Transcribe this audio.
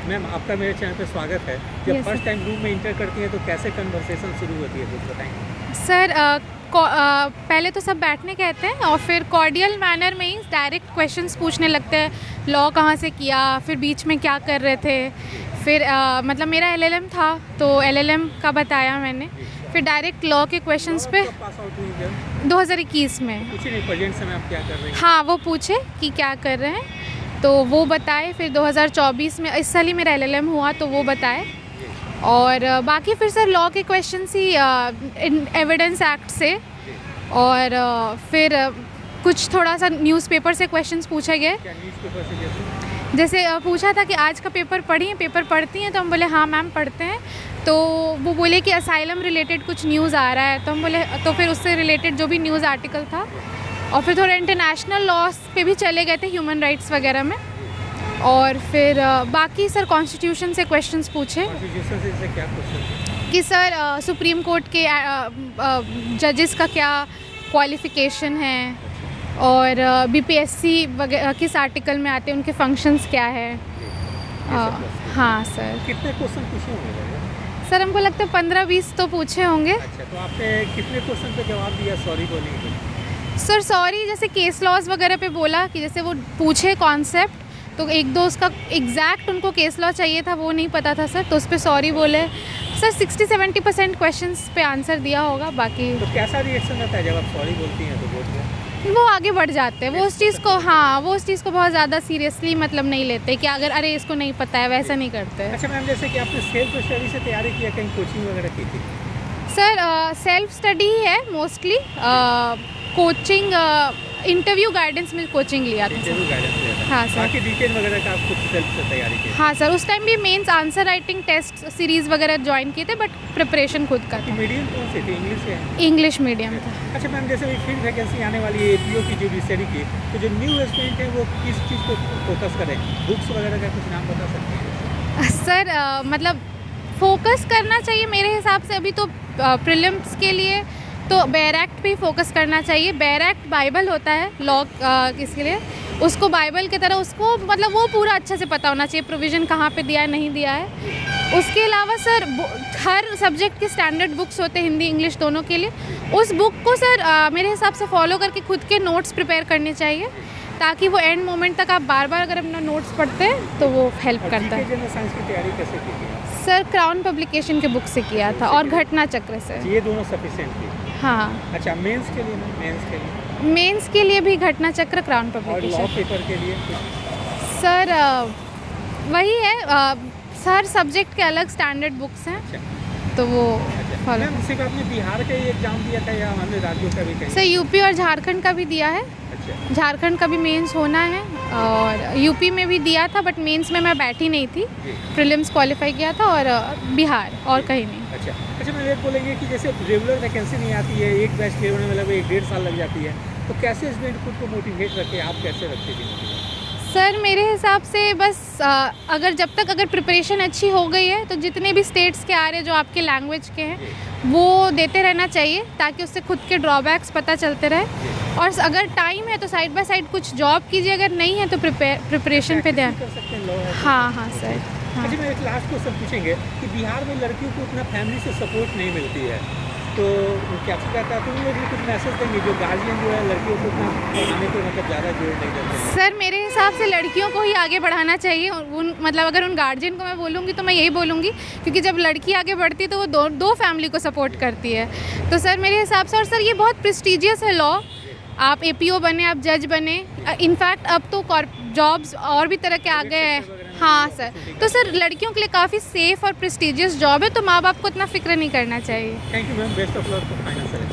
Ma'am आपका मेरे channel पे स्वागत है। जब फर्स्ट टाइम रूम में इंटर करती हैं तो कैसे कन्वर्सेशन शुरू होती है, कुछ बताएंगे? सर पहले तो सब बैठने कहते हैं और फिर कॉर्डियल मैनर में ही डायरेक्ट क्वेश्चंस पूछने लगते हैं। लॉ कहाँ से किया, फिर बीच में क्या कर रहे थे, फिर मतलब मेरा एलएलएम था तो एलएलएम का बताया मैंने। फिर डायरेक्ट लॉ के क्वेश्चंस पे पास आउट हुई जब 2021 में। कुछ नहीं, प्रेजेंट समय आप क्या कर रहे हैं? हाँ, वो पूछे कि क्या कर रहे हैं तो वो बताए। फिर 2024 में इस साल ही मेरा एलएलएम हुआ तो वो बताए। और बाकी फिर सर लॉ के क्वेश्चंस ही एविडेंस एक्ट से, और फिर कुछ थोड़ा सा न्यूज़पेपर से क्वेश्चंस पूछे गए। क्या न्यूज़पेपर से जैसे पूछा था कि आज का पेपर पेपर पढ़ती हैं, तो हम बोले हाँ मैम पढ़ते हैं। तो वो बोले कि असाइलम रिलेटेड कुछ न्यूज़ आ रहा है, तो हम बोले तो फिर उससे रिलेटेड जो भी न्यूज़ आर्टिकल था, और फिर थोड़ा इंटरनेशनल लॉस पे भी चले गए थे, ह्यूमन राइट्स वगैरह में। और फिर बाकी सर कॉन्स्टिट्यूशन से क्वेश्चंस पूछे कॉन्स्टिट्यूशन से क्या क्वेश्चन? कि सर सुप्रीम कोर्ट के जजेस का क्या क्वालिफ़िकेशन है, और बीपीएससी वगैरह किस आर्टिकल में आते हैं, उनके फंक्शंस क्या है। हाँ सर। कितने क्वेश्चन पूछे होंगे? सर हमको लगता है 15-20 तो पूछे होंगे। अच्छा, तो आपने कितने क्वेश्चन पे जवाब दिया सॉरी बोलने के? सर सॉरी जैसे केस लॉज वगैरह पे बोला कि जैसे वो पूछे कॉन्सेप्ट, तो एक दो उसका एग्जैक्ट उनको केस लॉ चाहिए था, वो नहीं पता था सर, तो उस पर सॉरी बोले। सर 60-70% क्वेश्चंस पे आंसर दिया होगा। बाकी तो कैसा रिएक्शन रहता है जब आप सॉरी बोलती हैं तो बोलते हैं? वो आगे बढ़ जाते हैं, वो उस चीज़ को, हाँ वो उस चीज़ को बहुत ज़्यादा सीरियसली मतलब नहीं लेते कि अगर अरे इसको नहीं पता है, वैसा नहीं करते। अच्छा मैम, जैसे कि आपने सेल्फ स्टडी से तैयारी किया, कहीं कोचिंग वगैरह की थी? सर सेल्फ स्टडी ही है मोस्टली। कोचिंग इंटरव्यू गाइडेंस में कोचिंग लिया था। इंटरव्यू गाइडेंस लिया था? हाँ सर। बाकी डिटेल वगैरह का आप खुद सेल्फ से तैयारी की? हाँ सर, उस टाइम भी mains answer writing test series वगैरह ज्वाइन किए थे, बट प्रिपरेशन खुद का था। मीडियम कौन सी थी, इंग्लिश से? इंग्लिश मीडियम था। अच्छा मैम, जैसे भी फील्ड वैकेंसी आने वाली है एपीओ की जो स्टडी की, तो जो न्यू स्टूडेंट है वो किस चीज़ को फोकस करें? बुक्स वगैरह का कुछ नाम बता सकते हैं? सर मतलब फोकस करना चाहिए मेरे हिसाब से अभी तो प्रीलिम्स के लिए तो बेयर एक्ट पे ही फोकस करना चाहिए। बेयर एक्ट बाइबल होता है लॉ इसके लिए, उसको बाइबल की तरह उसको मतलब वो पूरा अच्छे से पता होना चाहिए, प्रोविज़न कहाँ पे दिया है नहीं दिया है। उसके अलावा सर हर सब्जेक्ट के स्टैंडर्ड बुक्स होते हैं, हिंदी इंग्लिश दोनों के लिए। उस बुक को सर मेरे हिसाब से फॉलो करके खुद के नोट्स प्रिपेयर करने चाहिए, ताकि वो एंड मोमेंट तक आप बार बार अगर अपना नोट्स पढ़ते हैं तो वो हेल्प करता है। जनरल साइंस की तैयारी कैसे की थी? सर क्राउन पब्लिकेशन के बुक से किया था और घटना चक्र से। ये दोनों सफिशिएंट थी? हाँ। अच्छा, मेंस के लिए ना? मेंस के लिए भी घटना चक्र क्राउन और लॉ पब्लिकेशन। पेपर के लिए? सर वही है, हर सब्जेक्ट के अलग स्टैंडर्ड बुक्स हैं, अच्छा। तो वो फॉलो। मैम सिर्फ आपने बिहार का ही एग्जाम दिया था या अन्य राज्यों का भी कहीं? सर यूपी और झारखंड का भी दिया है। अच्छा। झारखंड का भी मेंस होना है, और यूपी में भी दिया था, बट मेंस में मैं बैठी नहीं थी, प्रीलिम्स क्वालिफाई किया था, और बिहार और कहीं नहीं। अच्छा मैम, एक बोलेंगे कि जैसे रेगुलर वैकेंसी नहीं आती है, एक बैच क्लियर होने में लगभग 1-1.5 साल लग जाती है, तो कैसे स्टूडेंट खुद को मोटिवेट रखे, आप कैसे रखते हैं? सर मेरे हिसाब से बस अगर जब तक अगर प्रिपरेशन अच्छी हो गई है तो जितने भी स्टेट्स के आ रहे जो आपके लैंग्वेज के हैं वो देते रहना चाहिए, ताकि उससे खुद के ड्रॉबैक्स पता चलते रहे। और अगर टाइम है तो साइड बाय साइड कुछ जॉब कीजिए, अगर नहीं है तो प्रिपरेशन पे ध्यान। कर सकते हैं लॉ? हाँ सर। हाँ। अच्छा, मैं एक लास्ट क्वेश्चन पूछेंगे कि बिहार में लड़कियों को उतना फैमिली से सपोर्ट नहीं मिलती है, तो क्या कहता है, तो उन लोग भी कुछ मैसेज देंगे जो गार्जियन जो है लड़कियों को उतना पढ़ाने पे मतलब ज़्यादा जोर नहीं देते हैं? सर मेरे हिसाब से लड़कियों को ही आगे बढ़ाना चाहिए। उन मतलब अगर उन गार्जियन को मैं बोलूँगी तो मैं यही बोलूँगी, क्योंकि जब लड़की आगे बढ़ती है तो वो दो फैमिली को सपोर्ट करती है। तो सर मेरे हिसाब से, और सर ये बहुत प्रेस्टिजियस है लॉ, आप एपीओ बने, आप जज बने, इनफैक्ट अब तो जॉब्स और भी तरह के आ गए हैं। हाँ सर, तो सर लड़कियों के लिए काफ़ी सेफ और प्रेस्टिजियस जॉब है, तो माँ बाप को इतना फिक्र नहीं करना चाहिए। Thank you ma'am, best of luck for final.